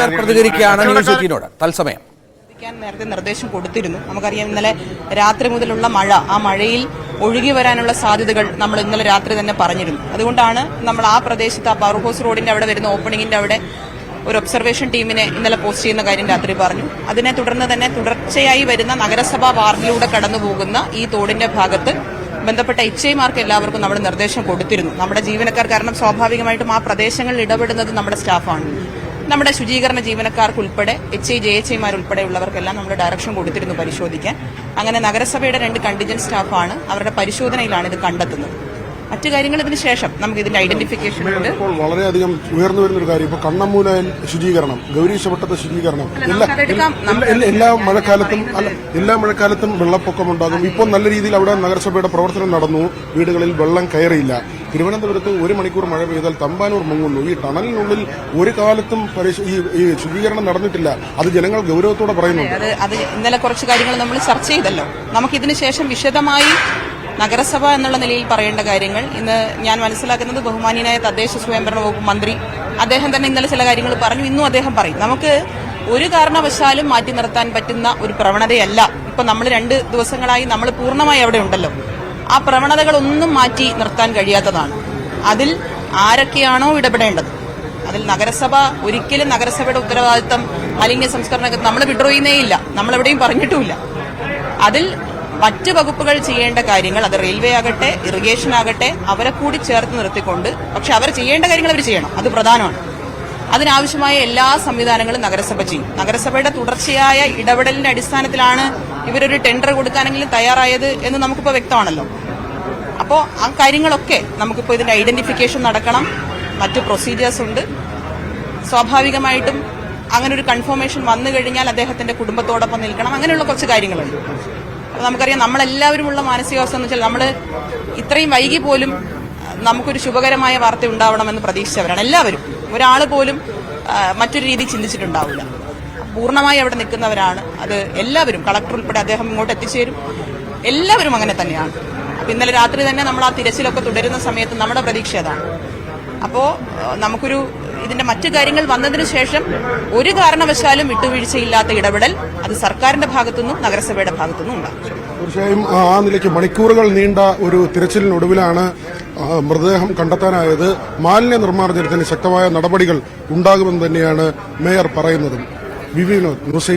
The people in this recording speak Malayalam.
മേയർ പ്രതികരിക്കുകയാണ് ന്യൂസ് 18 തത്സമയം. നേരത്തെ നിർദ്ദേശം കൊടുത്തിരുന്നു. നമുക്കറിയാം ഇന്നലെ രാത്രി മുതലുള്ള മഴ, ആ മഴയിൽ ഒഴുകി വരാനുള്ള സാധ്യതകൾ നമ്മൾ ഇന്നലെ രാത്രി തന്നെ പറഞ്ഞിരുന്നു. അതുകൊണ്ടാണ് നമ്മൾ ആ പ്രദേശത്ത് ആ പവർ ഹൗസ് റോഡിന്റെ അവിടെ വരുന്ന ഓപ്പണിംഗിന്റെ അവിടെ ഒരു ഒബ്സർവേഷൻ ടീമിനെ ഇന്നലെ പോസ്റ്റ് ചെയ്യുന്ന കാര്യം രാത്രി പറഞ്ഞു. അതിനെ തുടർന്ന് തന്നെ തുടർച്ചയായി വരുന്ന നഗരസഭാ വാർഡിലൂടെ കടന്നുപോകുന്ന ഈ തോടിന്റെ ഭാഗത്ത് ബന്ധപ്പെട്ട എച്ച്ഐമാർക്ക് എല്ലാവർക്കും നമ്മൾ നിർദ്ദേശം കൊടുത്തിരുന്നു. നമ്മുടെ ജീവനക്കാർ, കാരണം സ്വാഭാവികമായിട്ടും ആ പ്രദേശങ്ങളിൽ ഇടപെടുന്നത് നമ്മുടെ സ്റ്റാഫാണ്. നമ്മുടെ ശുചീകരണ ജീവനക്കാർക്കുൾപ്പെടെ എച്ച്ഐമാരുൾപ്പെടെയുള്ളവർക്കെല്ലാം നമ്മൾ ഡയറക്ഷൻ കൊടുത്തിരുന്നു പരിശോധിക്കാൻ. അങ്ങനെ നഗരസഭയുടെ 2 കണ്ടിജന്റ് സ്റ്റാഫാണ് അവരുടെ പരിശോധനയിലാണ് ഇത് കണ്ടെത്തുന്നത്. മറ്റു കാര്യങ്ങൾ ഇതിന് ശേഷം നമുക്ക് ഇതിന്റെ ഐഡന്റിഫിക്കേഷൻ ഉണ്ട്. ഇപ്പോൾ വളരെയധികം ഉയർന്നു വരുന്നൊരു കാര്യം, ഇപ്പോൾ കണ്ണമ്മൂലയിൽ ശുചീകരണം, ഗൗരീശവട്ടത്തെ ശുചീകരണം, എല്ലാ മഴക്കാലത്തും വെള്ളപ്പൊക്കമുണ്ടാകും. ഇപ്പോൾ നല്ല രീതിയിൽ അവിടെ നഗരസഭയുടെ പ്രവർത്തനം നടന്നു. വീടുകളിൽ വെള്ളം കയറിയില്ല. തിരുവനന്തപുരത്ത് 1 മണിക്കൂർ മഴ പെയ്താൽ തമ്പാനൂർ മുങ്ങുന്നു. ഈ ടണലിനുള്ളിൽ ഒരു കാലത്തും ഈ ശുചീകരണം നടന്നിട്ടില്ല. അത് ജനങ്ങൾ ഗൌരവത്തോടെ പറയുന്നുണ്ട്. അത് ഇന്നലെ കുറച്ച് കാര്യങ്ങൾ നമ്മൾ ചർച്ച ചെയ്തല്ലോ. നമുക്കിതിന് ശേഷം വിശദമായി നഗരസഭ എന്നുള്ള നിലയിൽ പറയേണ്ട കാര്യങ്ങൾ ഇന്ന് ഞാൻ മനസ്സിലാക്കുന്നത് ബഹുമാന്യനായ തദ്ദേശ സ്വയംഭരണ വകുപ്പ് മന്ത്രി അദ്ദേഹം തന്നെ ഇന്നലെ ചില കാര്യങ്ങൾ പറഞ്ഞു. ഇന്നും അദ്ദേഹം പറയും. നമുക്ക് ഒരു കാരണവശാലും മാറ്റി നിർത്താൻ പറ്റുന്ന ഒരു പ്രവണതയല്ല. ഇപ്പൊ നമ്മൾ 2 ദിവസങ്ങളായി നമ്മൾ പൂർണ്ണമായി അവിടെ ഉണ്ടല്ലോ. ആ പ്രവണതകളൊന്നും മാറ്റി നിർത്താൻ കഴിയാത്തതാണ്. അതിൽ ആരൊക്കെയാണോ ഇടപെടേണ്ടത്, അതിൽ നഗരസഭ ഒരിക്കലും നഗരസഭയുടെ ഉത്തരവാദിത്തം മാലിന്യ സംസ്കരണ നമ്മൾ വിഡ്രോ ചെയ്യുന്നേയില്ല, നമ്മളെവിടെയും പറഞ്ഞിട്ടുമില്ല. അതിൽ മറ്റ് വകുപ്പുകൾ ചെയ്യേണ്ട കാര്യങ്ങൾ, അത് റെയിൽവേ ആകട്ടെ ഇറിഗേഷൻ ആകട്ടെ, അവരെ കൂടി ചേർത്ത് നിർത്തിക്കൊണ്ട്, പക്ഷെ അവർ ചെയ്യേണ്ട കാര്യങ്ങൾ അവർ ചെയ്യണം, അത് പ്രധാനമാണ്. അതിനാവശ്യമായ എല്ലാ സംവിധാനങ്ങളും നഗരസഭ ചെയ്യും. നഗരസഭയുടെ തുടർച്ചയായ ഇടപെടലിന്റെ അടിസ്ഥാനത്തിലാണ് ഇവരൊരു ടെൻഡർ കൊടുക്കാനെങ്കിലും തയ്യാറായത് എന്ന് നമുക്കിപ്പോൾ വ്യക്തമാണല്ലോ. അപ്പോൾ ആ കാര്യങ്ങളൊക്കെ നമുക്കിപ്പോൾ ഇതിന്റെ ഐഡന്റിഫിക്കേഷൻ നടക്കണം, മറ്റു പ്രൊസീജിയേഴ്സ് ഉണ്ട്. സ്വാഭാവികമായിട്ടും അങ്ങനെ ഒരു കൺഫർമേഷൻ വന്നു കഴിഞ്ഞാൽ അദ്ദേഹത്തിന്റെ കുടുംബത്തോടൊപ്പം നിൽക്കണം, അങ്ങനെയുള്ള കുറച്ച് കാര്യങ്ങളുണ്ട്. അപ്പോൾ നമുക്കറിയാം നമ്മളെല്ലാവരും ഉള്ള മാനസികാവസ്ഥ എന്ന് വെച്ചാൽ നമ്മൾ ഇത്രയും വൈകി പോലും നമുക്കൊരു ശുഭകരമായ വാർത്ത ഉണ്ടാവണമെന്ന് പ്രതീക്ഷിച്ചവരാണ് എല്ലാവരും. ഒരാൾ പോലും മറ്റൊരു രീതി ചിന്തിച്ചിട്ടുണ്ടാവില്ല. പൂർണ്ണമായി അവിടെ നിൽക്കുന്നവരാണ് അത് എല്ലാവരും. കളക്ടർ ഉൾപ്പെടെ അദ്ദേഹം ഇങ്ങോട്ട് എത്തിച്ചേരും. എല്ലാവരും അങ്ങനെ തന്നെയാണ്. അപ്പൊ ഇന്നലെ രാത്രി തന്നെ നമ്മൾ ആ തിരച്ചിലൊക്കെ തുടരുന്ന സമയത്ത് നമ്മുടെ പ്രതീക്ഷ അതാണ്. അപ്പോ നമുക്കൊരു ഇതിന്റെ മറ്റു കാര്യങ്ങൾ വന്നതിന് ശേഷം ഒരു കാരണവശാലും വിട്ടുവീഴ്ചയില്ലാത്ത ഇടപെടൽ അത് സർക്കാരിന്റെ ഭാഗത്തുനിന്നും നഗരസഭയുടെ ഭാഗത്തുനിന്നും ഉണ്ടാകും. തീർച്ചയായും ആ നിലയ്ക്ക് മണിക്കൂറുകൾ നീണ്ട ഒരു തിരച്ചിലിനൊടുവിലാണ് മൃതദേഹം കണ്ടെത്താനായത്. മാലിന്യ നിർമ്മാർജ്ജനത്തിന് ശക്തമായ നടപടികൾ ഉണ്ടാകുമെന്ന് തന്നെയാണ് മേയർ പറയുന്നത്. വിനോദ്, ന്യൂസ്